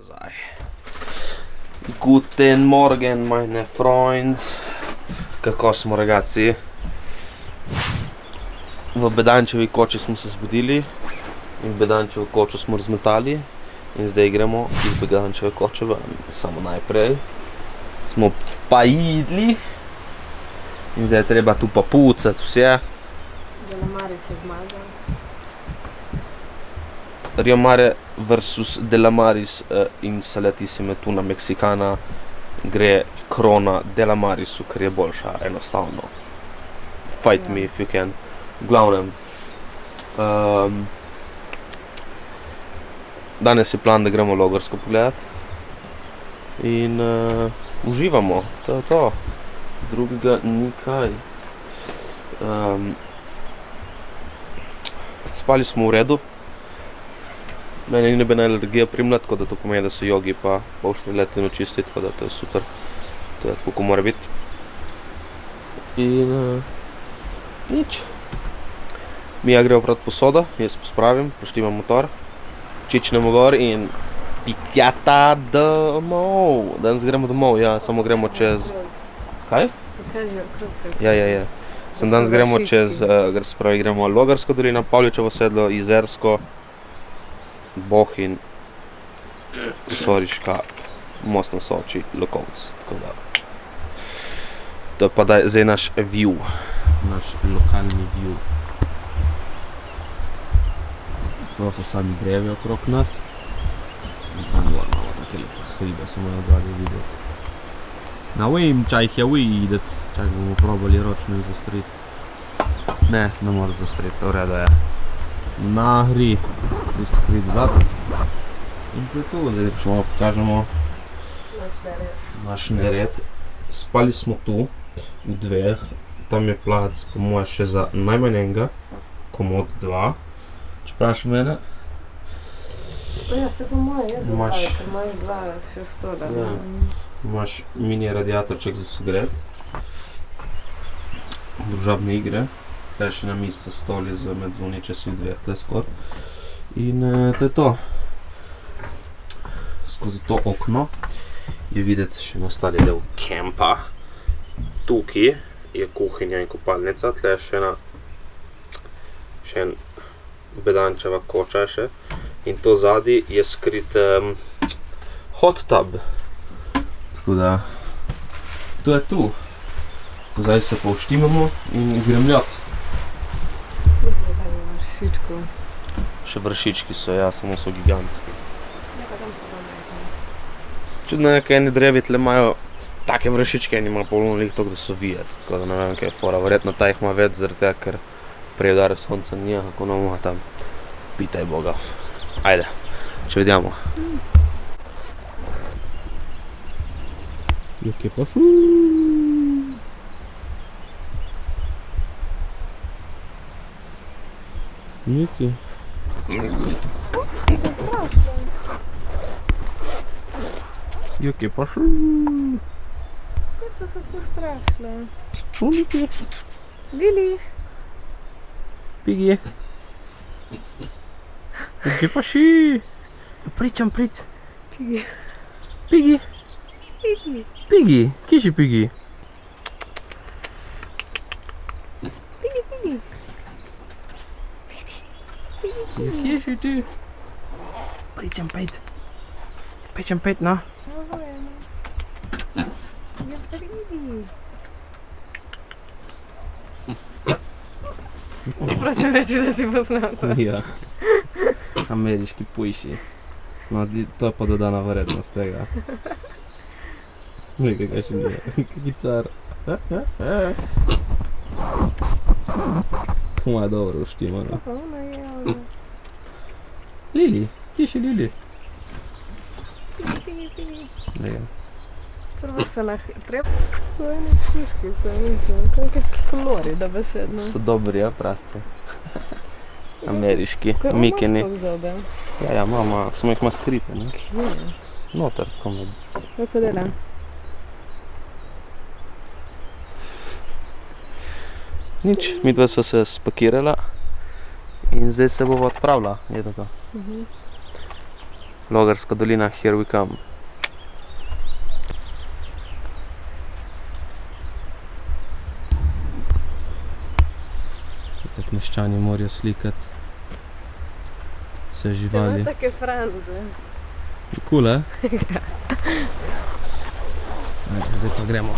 nazaj. Guten Morgen, meine Freunds. Kako smo, ragazzi? V Bedančevi koči smo se zbudili in Bedančevo kočo smo razmetali in zdaj gremo iz Bedančeve koče ven. Samo najprej smo pa jedli in zdaj je treba tu pa pucati vse. Delamare se zmagal. Riomare versus Delamaris in salatissime tuna meksikana gre krona Delamarisu, ker je boljša, enostavno. Fight me if you can. V glavnem, danes je plan, da gremo logarsko pogledati in uživamo, to je to, drugega nikaj. Spali smo v redu, mene ni nobena alergija primila, tako da to pomeni, da so jogi pa ušli letino čisti, tako da to je super, to je tako, ko mora biti. In nič. Mija gre oprati posodo, jaz pospravim, poštimam motor, čičnemo gor in pikjata domov. Danes gremo domov, ja, samo gremo čez... Kaj? Ja. Sem danes gremo čez, se pravi, gremo Logarsko dolino, Pavličevo sedlo, Jezersko, Bohinj, Soriška, Most na Soči, Lokovc, tako da. To je pa zdaj naš view, naš lokalni view. To so sami drevi okrog nas. In tam gor imamo take lepe hribe, samo je odzadnje videti. Ne vem, če jih je videti. Čak bomo probali ročno jih zastriti. Ne mora zastriti, v redu je. Nahri, tisti hrib zad. In to je to, zdaj pa še malo pokažemo naš nered. Spali smo tu, v dveh. Tam je plac, po moje, še za najmanj enega, komod 2. Če vprašaj mene. Ja, se po moje, jaz zapravi, ker imaš 2, še 100, da. Ja. Imaš mini radiatorček za sogret. Družabne igre. Tukaj še na misca stoli za medzuni, če si v dveh, tle skor. In to je to. Skozi to okno je videti še ostali del kempa. Tukaj je kuhinja in kopalnica, tle je še en Bedančeva koča še. In to zadaj je skrit hot tub. Tako da, to je tu. Zdaj se pa vštimamo in gremljati. Mislim, da tam je vršičko. Še vršički so, ja, samo so gigantski. Ja, pa tam so tam. Čudno je, kaj eni drevi tle imajo take vršičke, eni ima polnolih toliko, da so videti. Tako da ne vem, kaj je fora. Verjetno ta jih ima več zaradi tega, ker prej udare sonca nije, kako nam ima tam. Pitaj Boga. Ajde, če vidimo. Jok je pa šu. Neki. Si se strašno. Jok je pa šu. Kaj ste se tako strašno? Neki. Lili. Pigi. Jok je pa ši. Pričam. Pigi. Pigi. Pigi. Pigi. Kje si Pigi? Pigi. Ja, kje si ti? Pričam pet, no. Ja, pridi. Prosim reči, da si posnal to. Ja. Ameriški pujši. No, to je pa dodana vrednost tega. Glej, kaj še nije. Kaki car. Kuma je dobro uštimano. Ona je, ona. Lili, kje še Lili? Pigi. Ne. Prvo se treba... To je ene špiški se, mislim. To je kakšni kolori, da besedno. So dobri, ja, prasci. Ameriški, mikeni. Kaj ima spok zobe? Ja, mama, samo jih ima skrite, ne? Kje? Noter, tako med. Kako dela? Nič, midva sva se spakirala in zdaj se bova odpravila, je to. Logarska dolina, here we come. Tako meščani morajo slikati vse živali. Ima take franze. Cool, Zdaj pa gremo.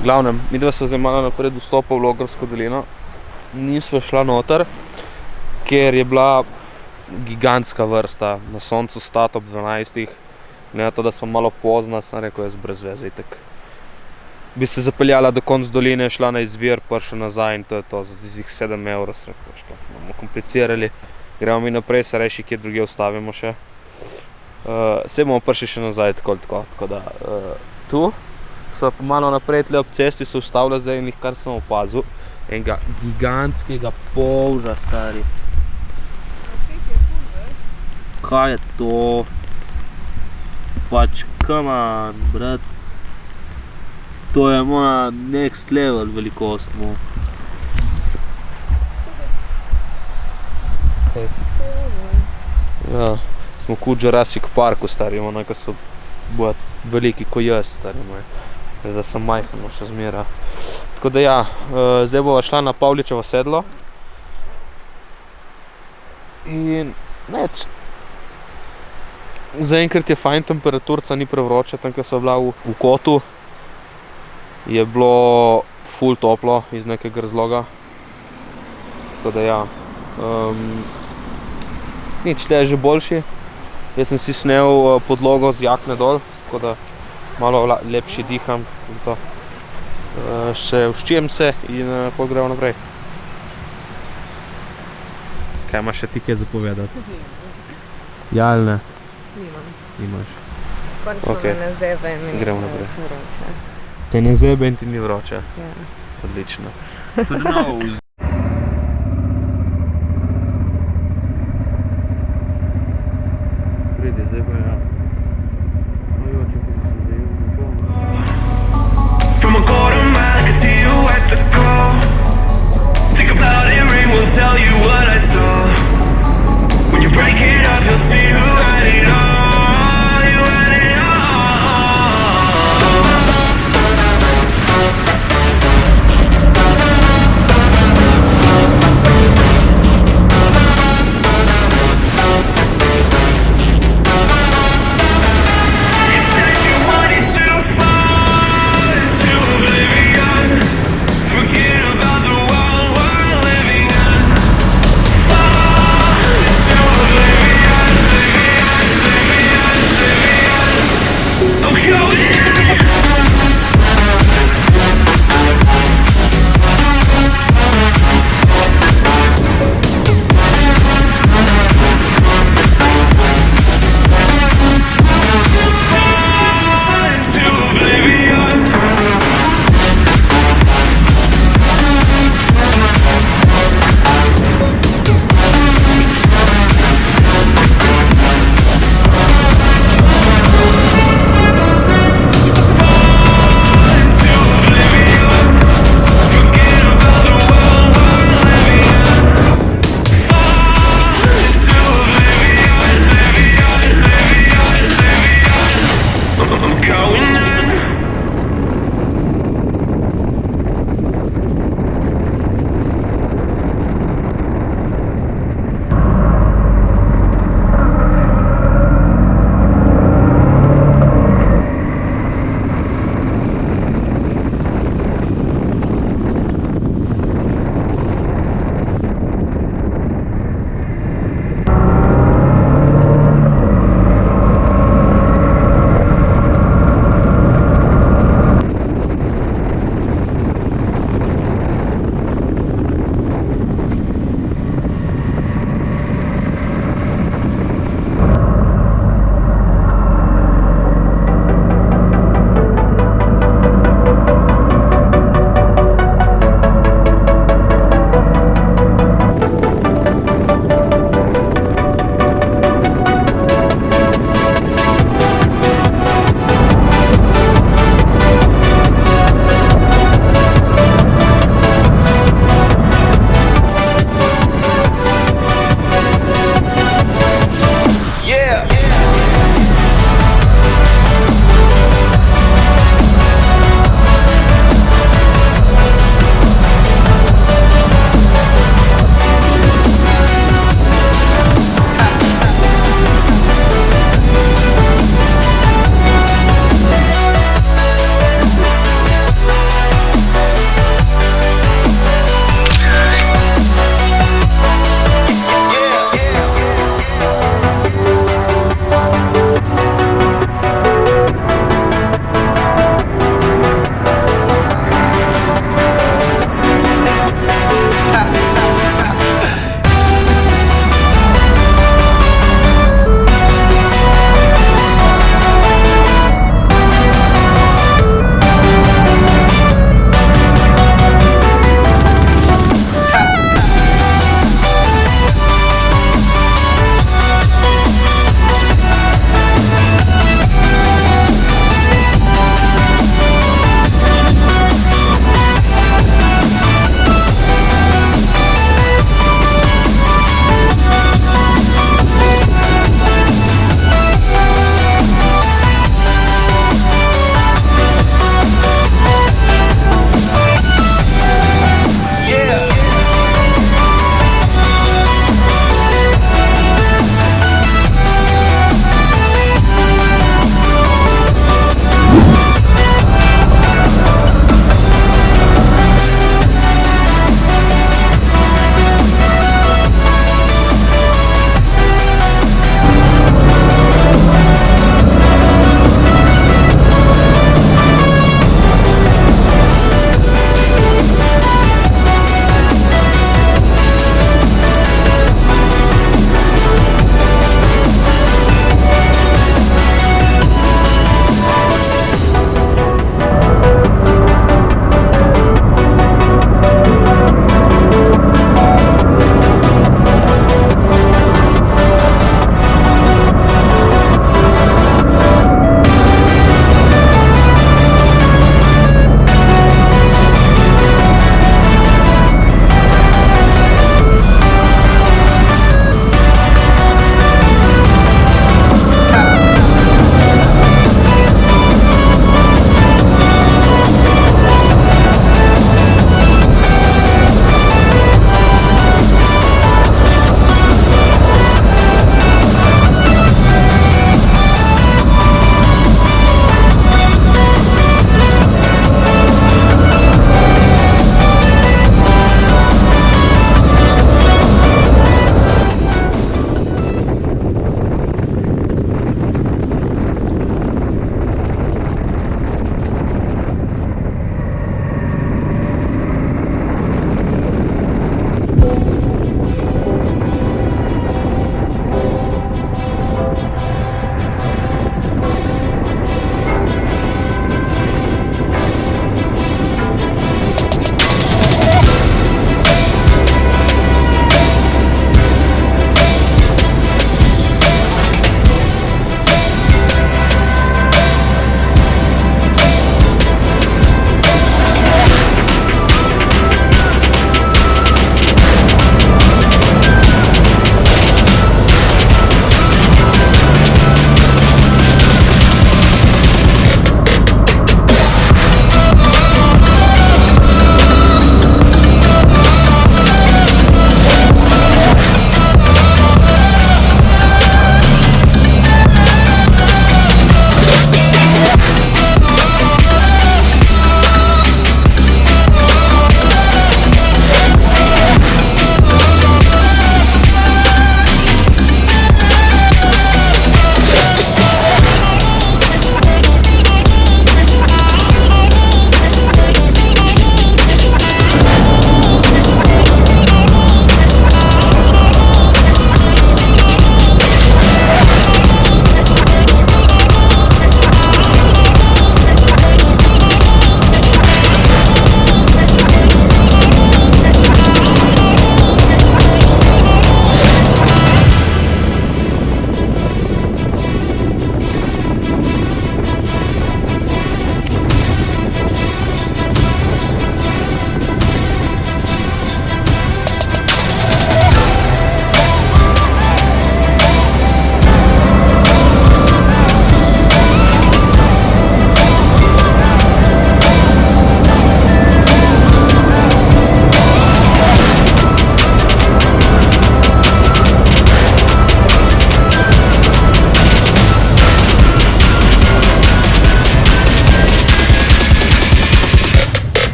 V glavnem, midva se zdaj malo napred vstopa v Logarsko dolino. Nisva šla noter, ker je bila gigantska vrsta. Na soncu stati ob 12. Ne to, da sem malo pozna, sem rekel, jaz brez veze itak. Bi se zapeljala do konc doline, šla na izvir, prišel nazaj in to je to. Za tistih 7 evrov se rekel, bomo komplicirali. Gremo mi naprej, se reši, kje druge ustavimo še. Se bomo prišli še nazaj, tako da tu. Sva pa malo naprej tle ob cesti se ustavlja zdaj in kar sem opazil. Enega gigantskega polža, stari. Kaj je to? Pač, come on, brat. To je moja next level velikost mu. Ja, smo kot Jurassic Parku, stari, onaka so veliki ko jaz, stari moj. Zdaj sem majhen, še zmera. Tako da ja, zdaj bova šla na Pavličevo sedlo. In neč. Zaenkrat je fajn temperaturca, ni prevroče, tam, ko sva bila v kotu, je bilo ful toplo iz nekega razloga. Tako da ja. Nič, tle je že boljši. Jaz sem si snel podlogo z jakne dol, tako da malo lepši diham. Še vščijem se in pol gremo naprej. Kaj imaš še ti kaj zapovedati? Ja ali ne? Nimam. Nimaš. Končno me ne zebe in mi ni vroče. Te ne zebe in ti ni vroče? Ja. Odlično. To the nose. Pridi, zdaj pa ja. Ojoče, ko si se zajel na to.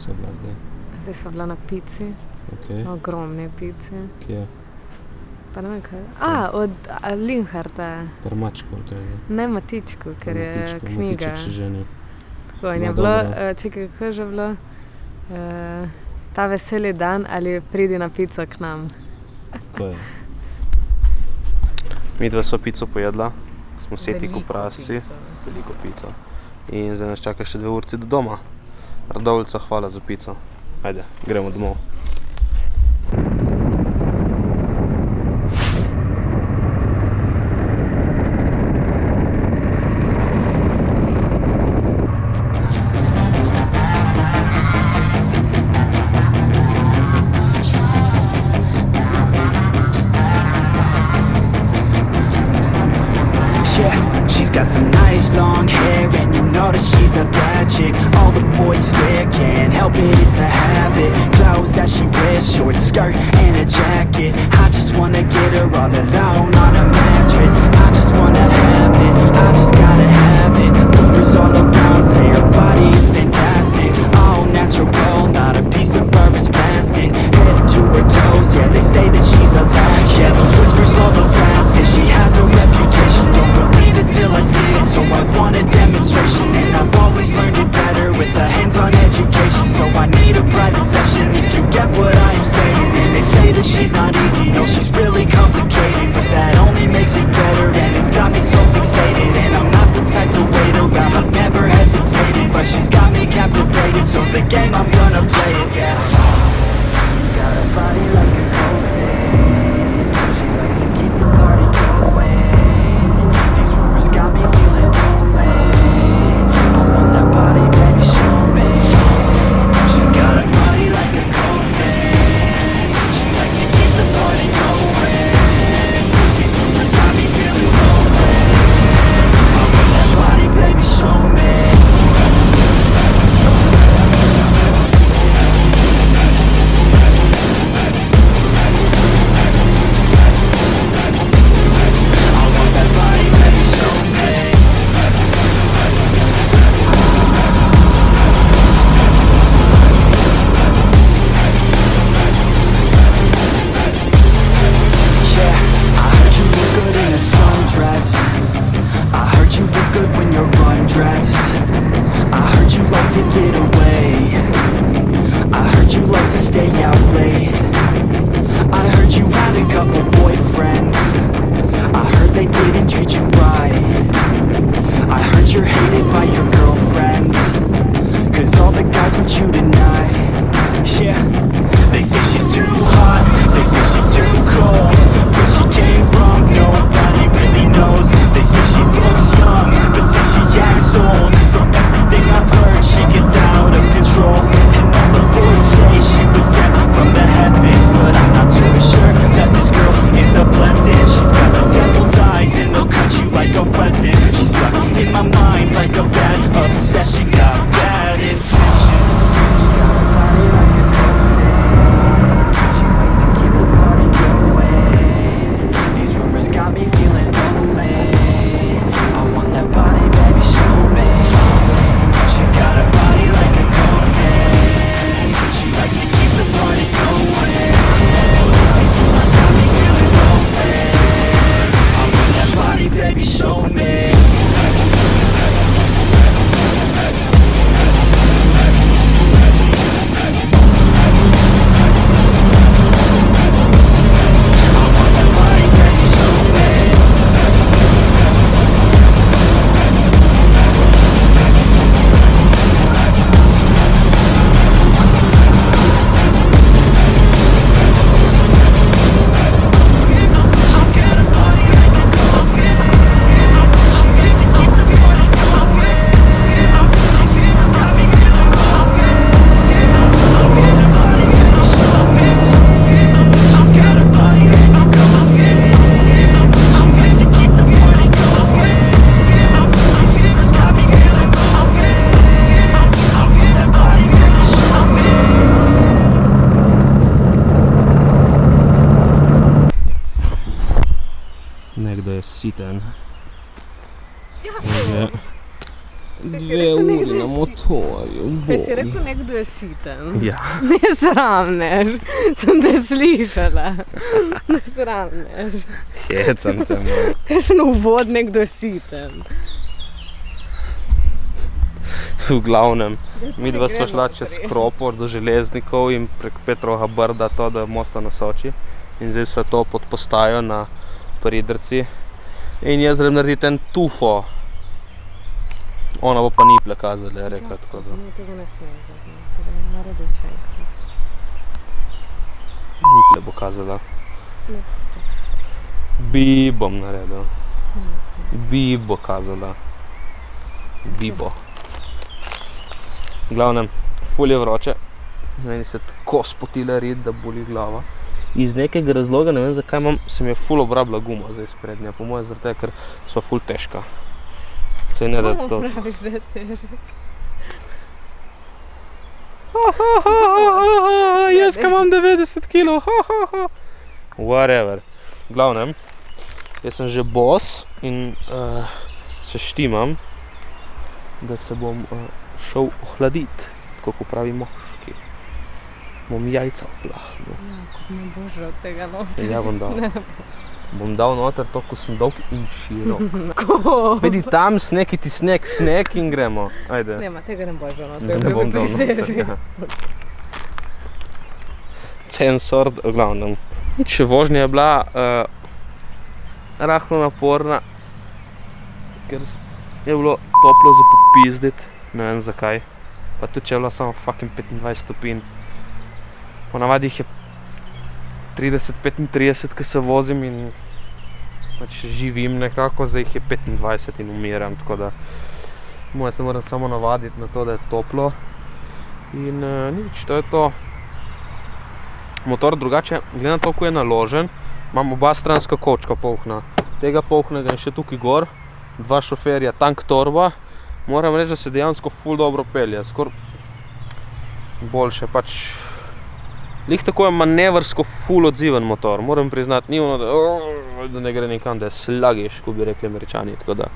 si bila zdaj? Zdaj sem bila na pici, na ogromni pici. Kje? Pa ne vem kaj. Od Linharta. Prmačko, ali kaj je? Ne, Matičku, ker je knjiga. Matiček še že ni. Tako, in je bilo, čekaj, kako je že bilo? Ta veseli dan ali pridi na pico k nam. Tako je. Midva sva pico pojedla, smo seti ko prasci. Veliko pico. In zdaj nas čaka še 2 urci do doma. Radovljica, hvala za pico. Ajde, gremo domov. She's got some nice long hair and you know that she's a bad chick. All the boys stare, can't help it, it's a habit. Clothes that she wears, short skirt and a jacket. I just wanna get her all alone on a mattress. I just wanna have it, I just gotta have it. Rumors all around say her body is fantastic. All natural, not a piece of fur is plastic. Head to her toes, yeah, they say that she's a latch. Yeah, the whispers all around say she has a reputation. Don't believe it till I see it, so I want a demonstration. And I've always learned it better with a hands-on education. So I need a private session if you get what I am saying. And they say that she's not easy, no, she's really complicated. But that only makes it better, and it's got me so fixated. And I'm not the type to wait around, I've never hesitated. But she's got me captivated, so the game, I'm gonna play it, yeah. Got a body like a cold thing. She likes to keep the party going. These rumors got me feeling lonely. I want that body, baby, show me. She's got a body like a cold thing. She likes to keep the party going. These rumors got me feeling lonely. I want that body, baby, show me. Nekdo je siten. 2 uri na motorju, Kaj si rekel, nekdo je siten? Ja. Ne sramneš, sem te slišala. Ne sramneš. Hecam te, moj. Kakšen uvod, nekdo je siten. V glavnem, midva sva šla čez Kropo do železnikov in prek Petrovega Brda to do Mosta na Soči. In zdaj sva to pod postajo na Pridrci. In jaz zdaj narediti en tufo. Ona bo pa niple kazala, je rekla tako da. Ne, tega ne smeš, naredi še enkrat. Niple bo kazala. Ne, to pusti. Bi bom naredil. Bi bo kazala. Bi bo. V glavnem, ful je vroče. Meni se tako spotila rit, da boli glava. Iz nekega razloga, ne vem zakaj se mi je ful obrabila guma zdaj sprednja. Po moje zaradi tega, ker sva ful težka. Saj ne da to. Kako praviš, da je težek? Jaz ka imam 90 kg. Whatever. V glavnem, jaz sem že boss in se štimam, da se bom šel ohladiti, tako ko pravi moški. Bom jajca oplahnil. Jakob, ne boš od tega noter. Ja, bom dal. Bom dal noter to, ko sem dolg in širok. Ko? Vedi tam sneg in gremo. Ajde. Nema, tega ne boš od Ne noter. bom dal noter, ja. Censor, v glavnem. Nič, vožnja je bila rahlo naporna, ker je bilo toplo za popizditi, ne vem zakaj. Pa tudi če je bila samo fucking 25 stopinj. Ponavadi jih je 30-35, ko se vozim in pač živim nekako, zdaj jih je 25 in umiram, tako da se moram samo navaditi na to, da je toplo. In nič, to je to. Motor drugače, glede na to, ko je naložen, imam oba stranska kovčka polhna. Tega polhnega in še tukaj gor, 2 šoferja, tank torba. Moram reči, da se dejansko ful dobro pelje, skoraj boljše, pač lih tako je manevrsko ful odziven motor, moram priznati, ni ono, da ne gre nikam, da je sluggish, ko bi rekli Američani, tako da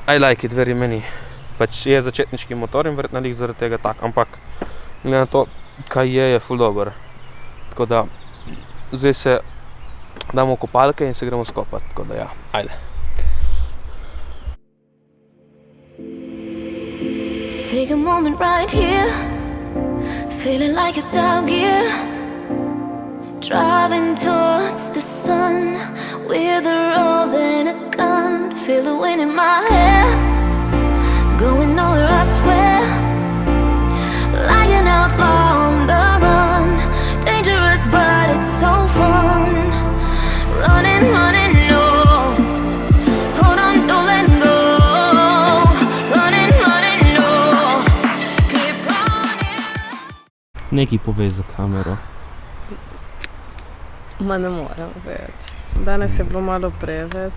I like it, veri meni. Pač je začetniški motor in verjetno lih zaradi tega tak, ampak glede na to, kaj je ful dober. Tako da zdaj se damo kopalke in se gremo skopati, tako da ja, ajde. Take a moment right here, feeling like it's out gear. Driving towards the sun with a rose and a gun. Feel the wind in my hair, going nowhere I swear. Like an outlaw on the run, dangerous but it's so fun. Running, running, no, hold on, don't let go. Running, running, no, keep running. Nekaj povej za kamero. Ma ne morem več. Danes je bilo malo preveč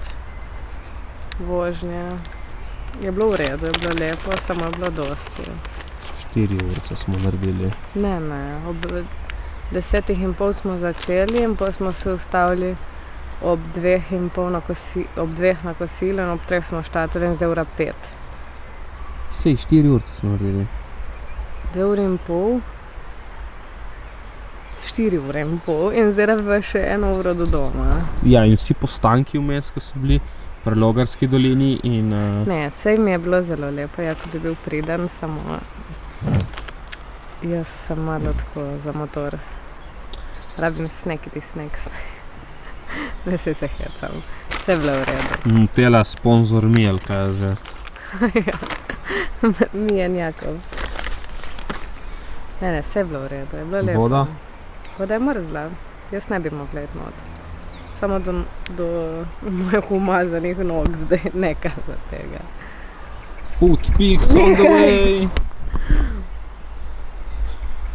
vožnje. Je bilo v redu, je bilo lepo, samo je bilo dosti. 4 urce smo naredili. Ne, ob 10:30 smo začeli in potem smo se ustavili ob 2:30 na kosilo in ob 3 smo štartali in zdaj ura 5. Sej, 4 urce smo naredili. 2:30, 4:30 in zdaj pa še 1 uro do doma. Ja, in vsi postanki vmes, ko so bili pri Logarski dolini in... Ne, sej mi je bilo zelo lepo, Jakob je bil priden, samo jaz sem malo tako za motor. Rabim snekiti sneks. Ne se hecam, vse je bilo v redu. Tela sponzor mi, ali kaj že? Mi in Jakob. Ne, vse je bilo v redu, je bilo lepo. Voda? Voda je mrzla, jaz ne bi mogla iti not. Samo do mojih umazanih nog zdaj, nekaj za tega. Food peaks on the way!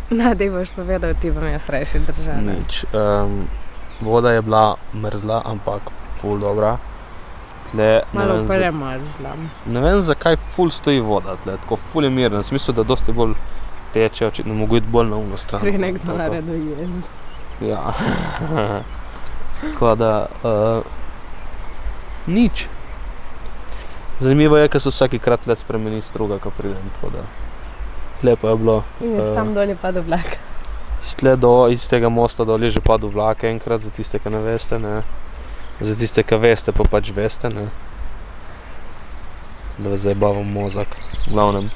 Daj boš povedal, ti bom jaz rajši držala. Nič. Voda je bila mrzla, ampak ful dobra. Tle, malo premrzla. Ne vem, zakaj ful stoji voda tle, tako ful je mirna. Sem mislil, da dosti bolj teče, očitno mogo iti bolj na uno stran. Pri nekdo na Radovljici. Ja. Tako da, nič. Zanimivo je, ker se vsakikrat let spremeni struga, ko pridem, tako da lepo je bilo. In je tam dol je padel vlak. Iz tega mosta dol je že padel vlak enkrat, za tiste, ki ne veste, ne. Za tiste, ki veste, pa pač veste, ne. Da vas zajebavam mozak, v glavnem.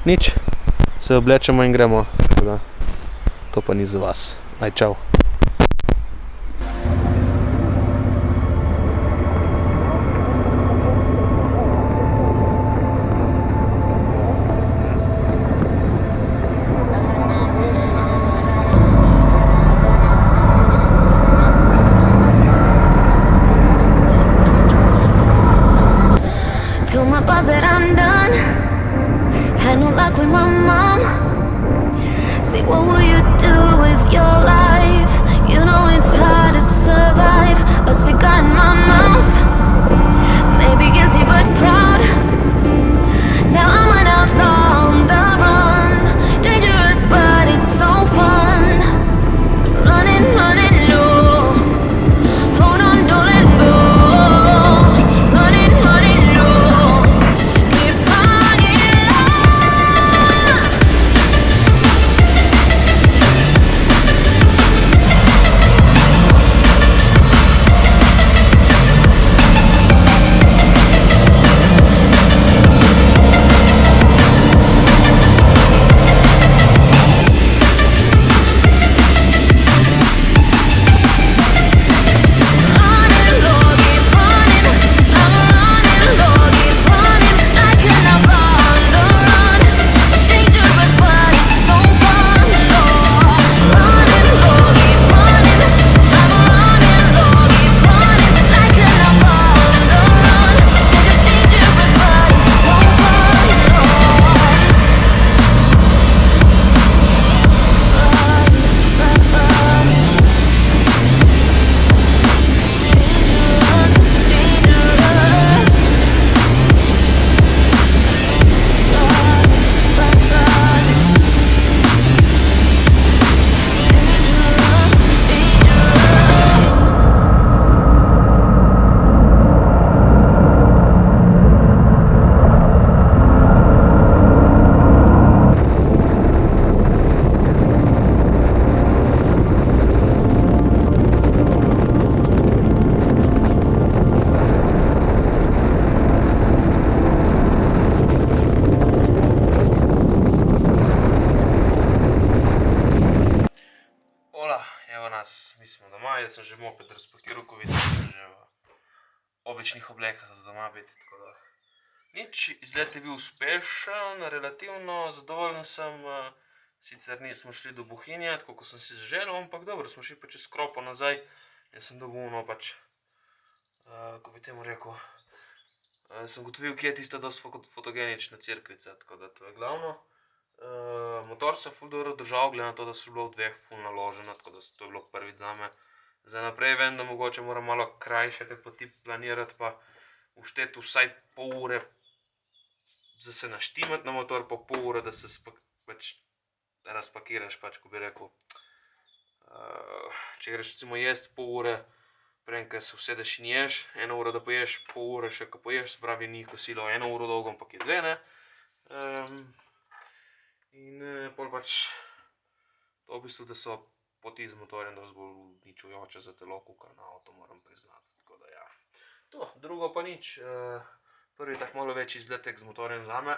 Nič, se oblečemo in gremo, tako da to pa ni za vas. Aj, čau. Told my boss that I'm done. Had no luck with my mom. Say, what will you do with your life? You know it's hard to survive. A cigar in my mouth. Maybe guilty but proud. Now I'm an outlaw on the run. Dangerous but it's so fun. Running, running low. Hold on, don't let go. Running, running low. Keep running low. Mi smo doma, jaz sem že moped razpakiral, ko vidim, sem že v običnih oblekah za doma biti, tako da nič, izlet je bil uspešen, relativno zadovoljen sem, sicer nismo šli do Bohinja, tako kot sem si zaželel, ampak dobro, smo šli pa čez Kropo nazaj, jaz sem dobil ono pač, ko bi temu rekel, sem gotovil, kje je tista dosti fotogenična cerkvica, tako da to je glavno. Motor se je ful dobro držal, glede na to, da so bilo v dveh ful naloženo, tako da to je bilo prvič zame. Zdaj naprej vem, da mogoče moram malo krajše te poti planirati, pa ušteti vsaj pol ure za se naštimati na motor, pa pol ure, da se pač razpakiraš, pač, ko bi rekel. Če greš recimo jest pol ure, preden ko se usedeš in ješ, 1 uro da poješ, pol ure še ko poješ, se pravi ni kosilo 1 uro dolgo, ampak je 2, ne. In pol pač to v bistvu, da so poti z motorjem dosti bolj uničujoče za telo, kakor na avto, moram priznati, tako da ja. To, drugo pa nič, prvi tak malo večji izletek z motorjem zame.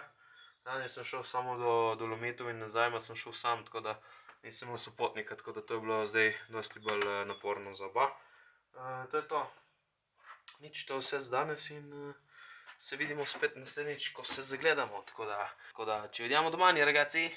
Danes sem šel samo do Dolomitov in nazaj, ma sem šel sam, tako da nisem imel sopotnika, tako da to je bilo zdaj dosti bolj naporno za oba. To je to. Nič, to je vse za danes in se vidimo spet naslednjič, ko se zagledamo, tako da ci vediamo domani, ragazzi!